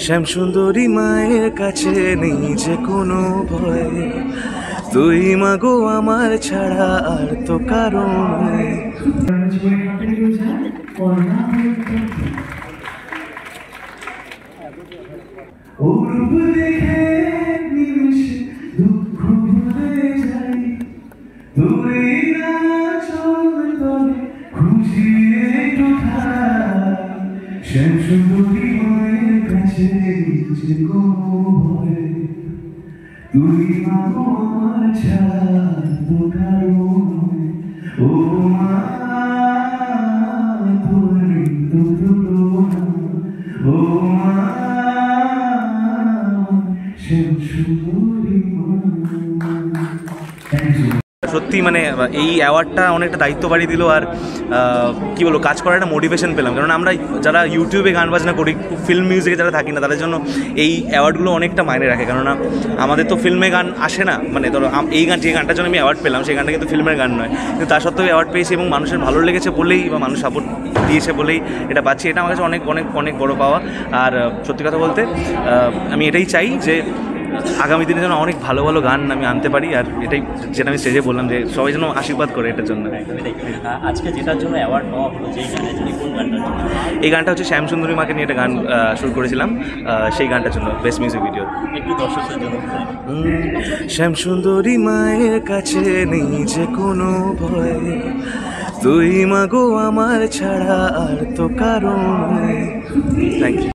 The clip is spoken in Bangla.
শ্যামসুন্দরী মায়ের কাছে নেই যে কোনো ভয়, তুই মাগো আমার ছাড়া আর তো কারণ নেই। শ্যামসুন্দরী মায়ের কাছে যে কোনো ভয়, তুই মাগো আমার ছাড়া তো কারো নয়। ও মা তোর তো তুলনা, ও মা শ্যামসুন্দরী মা। সত্যি মানে এই অ্যাওয়ার্ডটা অনেকটা দায়িত্ব বাড়িয়ে দিল, আর কী বলবো, কাজ করার একটা মোটিভেশন পেলাম। কারণ আমরা যারা ইউটিউবে গান বাজনা করি, ফিল্ম মিউজিকে যারা থাকি না, তাদের জন্য এই অ্যাওয়ার্ডগুলো অনেকটা মাইনে রাখে। কেননা আমাদের তো ফিল্মে গান আসে না, মানে ধরো এই গান, যে গানটার জন্য আমি অ্যাওয়ার্ড পেলাম সেই গানটা কিন্তু ফিল্মের গান নয়, কিন্তু তা সত্ত্বেও অ্যাওয়ার্ড পেয়েছি এবং মানুষের ভালো লেগেছে বলেই বা মানুষ সাপোর্ট দিয়েছে বলেই এটা পাচ্ছি। এটা আমার কাছে অনেক অনেক অনেক বড়ো পাওয়া। আর সত্যি কথা বলতে আমি এটাই চাই যে আগামী দিনে যেন অনেক ভালো ভালো গান আমি আনতে পারি, আর এটাই যেটা আমি স্টেজে বললাম যে সবাই যেন আশীর্বাদ করে এটার জন্য। আজকে যেটার জন্য অ্যাওয়ার্ড পাওয়া হলো, যেই গানের জন্য, কোন গানটার জন্য? এই গানটা হচ্ছে শ্যামসুন্দরী মাকে নিয়ে একটা গান শুট করেছিলাম, সেই গানটার জন্য বেস্ট মিউজিক ভিডিও। একটু দর্শকদের জন্য শ্যামসুন্দরী মায়ের কাছে নেই যে কোনো ভয়, তুই মাগো আমার ছাড়া আর তো কারণ নেই। Thank you.